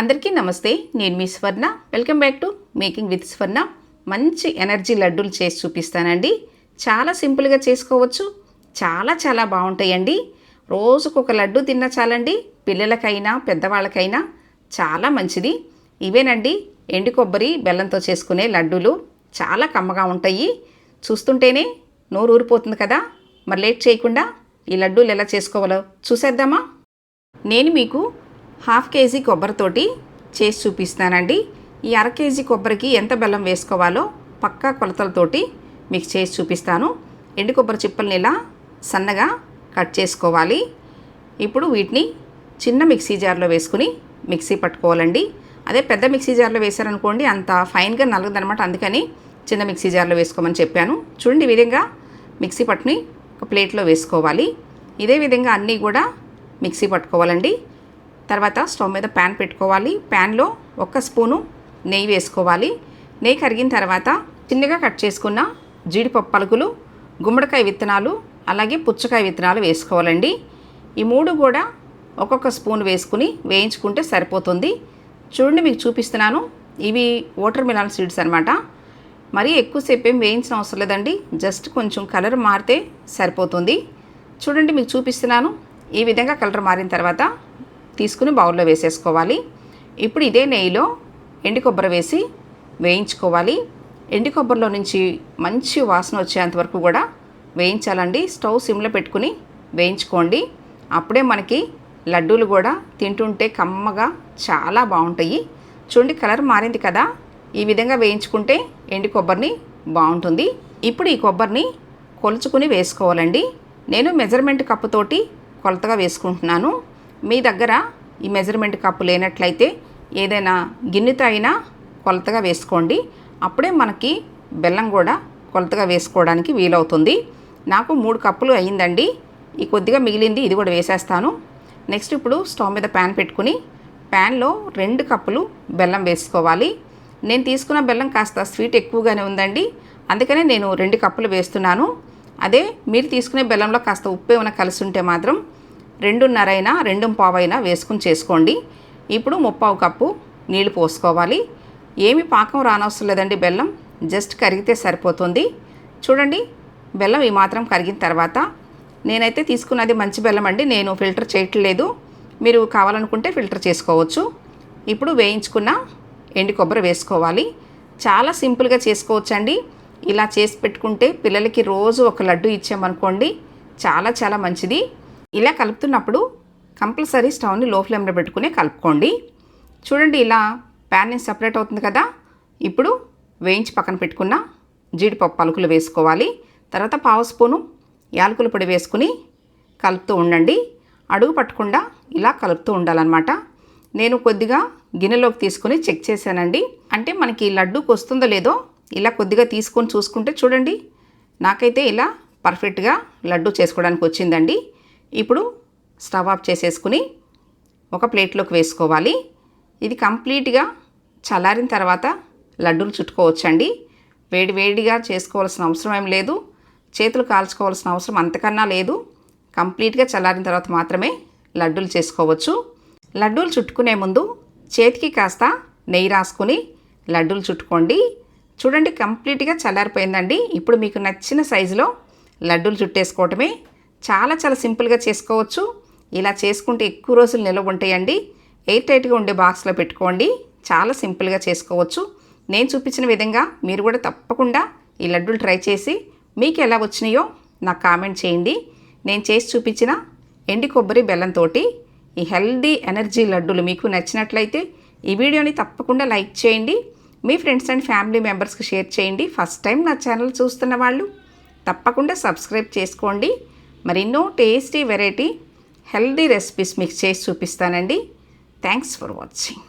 అందరికీ నమస్తే. నేను మీ స్వర్ణ. Welcome back to making with స్వర్ణ. మంచి ఎనర్జీ లడ్డూలు చేసి చూపిస్తానండి. చాలా సింపుల్గా చేసుకోవచ్చు. చాలా బాగుంటాయండి. రోజుకొక లడ్డు తిన్నా చాలండి. పిల్లలకైనా పెద్దవాళ్ళకైనా చాలా మంచిది. ఇవేనండి ఎండు కొబ్బరి బెల్లంతో చేసుకునే లడ్డూలు. చాలా కమ్మగా ఉంటాయి. చూస్తుంటేనే నోరు ఊరిపోతుంది కదా. మరి లేట్ చేయకుండా ఈ లడ్డూలు ఎలా చేసుకోవాలో చూసేద్దామా. నేను మీకు 1/2 కేజీ కొబ్బరితోటి చేసి చూపిస్తానండి. ఈ 1/2 కేజీ కొబ్బరికి ఎంత బెల్లం వేసుకోవాలో పక్కా కొలతలతోటి మీకు చేసి చూపిస్తాను. ఎండు కొబ్బరి చిప్పల్ని ఇలా సన్నగా కట్ చేసుకోవాలి. ఇప్పుడు వీటిని చిన్న మిక్సీ జార్లో వేసుకుని మిక్సీ పట్టుకోవాలండి. అదే పెద్ద మిక్సీ జార్లో వేసారనుకోండి అంత ఫైన్గా నలగదనమాట. అందుకని చిన్న మిక్సీ జార్లో వేసుకోమని చెప్పాను. చూడండి, ఈ విధంగా మిక్సీ పట్టుని ఒక ప్లేట్లో వేసుకోవాలి. ఇదే విధంగా అన్నీ కూడా మిక్సీ పట్టుకోవాలండి. తర్వాత స్టవ్ మీద ప్యాన్ పెట్టుకోవాలి. ప్యాన్లో 1 స్పూను నెయ్యి వేసుకోవాలి. నెయ్యి కరిగిన తర్వాత చిన్నగా కట్ చేసుకున్న జీడిపప్పు పలుకులు, గుమ్మడికాయ విత్తనాలు, అలాగే పుచ్చకాయ విత్తనాలు వేసుకోవాలండి. ఈ 3 కూడా ఒక్కొక్క స్పూన్ వేసుకుని వేయించుకుంటే సరిపోతుంది. చూడండి, మీకు చూపిస్తున్నాను. ఇవి వాటర్ మిలన్ సీడ్స్ అనమాట. మరీ ఎక్కువసేపు ఏం వేయించిన అవసరం లేదండి. జస్ట్ కొంచెం కలర్ మారితే సరిపోతుంది. చూడండి, మీకు చూపిస్తున్నాను. ఈ విధంగా కలర్ మారిన తర్వాత తీసుకుని బౌల్లో వేసేసుకోవాలి. ఇప్పుడు ఇదే నెయ్యిలో ఎండు కొబ్బరి వేసి వేయించుకోవాలి. ఎండు కొబ్బరిలో నుంచి మంచి వాసన వచ్చేంత వరకు కూడా వేయించాలండి. స్టవ్ సిమ్లో పెట్టుకుని వేయించుకోండి. అప్పుడే మనకి లడ్డూలు కూడా తింటుంటే కమ్మగా చాలా బాగుంటాయి. చూడండి, కలర్ మారింది కదా. ఈ విధంగా వేయించుకుంటే ఎండు కొబ్బరిని బాగుంటుంది. ఇప్పుడు ఈ కొబ్బరిని కొలుచుకుని వేసుకోవాలండి. నేను మెజర్మెంట్ కప్పుతోటి కొలతగా వేసుకుంటున్నాను. మీ దగ్గర ఈ మెజర్మెంట్ కప్పు లేనట్లయితే ఏదైనా గిన్నెతో అయినా కొలతగా వేసుకోండి. అప్పుడే మనకి బెల్లం కూడా కొలతగా వేసుకోవడానికి వీలవుతుంది. నాకు 3 కప్పులు అయ్యిందండి. ఈ కొద్దిగా మిగిలింది, ఇది కూడా వేసేస్తాను. నెక్స్ట్ ఇప్పుడు స్టవ్ మీద ప్యాన్ పెట్టుకుని ప్యాన్లో 2 కప్పులు బెల్లం వేసుకోవాలి. నేను తీసుకున్న బెల్లం కాస్త స్వీట్ ఎక్కువగానే ఉందండి. అందుకనే నేను 2 కప్పులు వేస్తున్నాను. అదే మీరు తీసుకునే బెల్లంలో కాస్త ఉప్పు ఏమైనా కలిసి ఉంటే మాత్రం 2.5 అయినా 2.25 అయినా వేసుకుని చేసుకోండి. ఇప్పుడు 3/4 కప్పు నీళ్ళు పోసుకోవాలి. ఏమి పాకం రానవసరం లేదండి. బెల్లం జస్ట్ కరిగితే సరిపోతుంది. చూడండి, బెల్లం ఈ మాత్రం కరిగిన తర్వాత నేనైతే తీసుకున్నది మంచి బెల్లం అండి. నేను ఫిల్టర్ చేయట్లేదు. మీరు కావాలనుకుంటే ఫిల్టర్ చేసుకోవచ్చు. ఇప్పుడు వేయించుకున్న ఎండు కొబ్బరి వేసుకోవాలి. చాలా సింపుల్గా చేసుకోవచ్చండి. ఇలా చేసి పెట్టుకుంటే పిల్లలకి రోజు ఒక లడ్డు ఇచ్చామనుకోండి చాలా మంచిది. ఇలా కలుపుతున్నప్పుడు కంపల్సరీ స్టవ్ని లో ఫ్లేమ్లో పెట్టుకుని కలుపుకోండి. చూడండి, ఇలా ప్యాన్ నుంచి సపరేట్ అవుతుంది కదా. ఇప్పుడు వేయించి పక్కన పెట్టుకున్న జీడిపప్పు పలుకులు వేసుకోవాలి. తర్వాత 1/2 స్పూను యాలకుల పొడి వేసుకుని కలుపుతూ ఉండండి. అడుగు పట్టకుండా ఇలా కలుపుతూ ఉండాలన్నమాట. నేను కొద్దిగా గిన్నెలోకి తీసుకుని చెక్ చేశానండి. అంటే మనకి లడ్డూకి వస్తుందో లేదో ఇలా కొద్దిగా తీసుకొని చూసుకుంటే చూడండి, నాకైతే ఇలా పర్ఫెక్ట్గా లడ్డు చేసుకోవడానికి వచ్చిందండి. ఇప్పుడు స్టవ్ ఆఫ్ చేసేసుకుని ఒక ప్లేట్లోకి వేసుకోవాలి. ఇది కంప్లీట్గా చల్లారిన తర్వాత లడ్డూలు చుట్టుకోవచ్చండి. వేడిగా చేసుకోవాల్సిన అవసరం ఏం లేదు. చేతులు కాల్చుకోవాల్సిన అవసరం అంతకన్నా లేదు. కంప్లీట్గా చల్లారిన తర్వాత మాత్రమే లడ్డూలు చేసుకోవచ్చు. లడ్డూలు చుట్టుకునే ముందు చేతికి కాస్త నెయ్యి రాసుకుని లడ్డూలు చుట్టుకోండి. చూడండి, కంప్లీట్గా చల్లారిపోయిందండి. ఇప్పుడు మీకు నచ్చిన సైజులో లడ్డూలు చుట్టేసుకోవటమే. చాలా సింపుల్గా చేసుకోవచ్చు. ఇలా చేసుకుంటే ఎక్కువ రోజులు నిల్వ ఉంటాయండి. ఎయిర్ టైట్గా ఉండే బాక్స్లో పెట్టుకోండి. చాలా సింపుల్గా చేసుకోవచ్చు. నేను చూపించిన విధంగా మీరు కూడా తప్పకుండా ఈ లడ్డూలు ట్రై చేసి మీకు ఎలా వచ్చినాయో నాకు కామెంట్ చేయండి. నేను చేసి చూపించిన ఎండు కొబ్బరి బెల్లంతో ఈ హెల్దీ ఎనర్జీ లడ్డూలు మీకు నచ్చినట్లయితే ఈ వీడియోని తప్పకుండా లైక్ చేయండి. మీ ఫ్రెండ్స్ అండ్ ఫ్యామిలీ మెంబర్స్కి షేర్ చేయండి. ఫస్ట్ టైం నా ఛానల్ చూస్తున్న వాళ్ళు తప్పకుండా సబ్స్క్రైబ్ చేసుకోండి. మరెన్నో టేస్టీ వెరైటీ హెల్దీ రెసిపీస్ మీకు చేసి చూపిస్తానండి. Thanks for watching.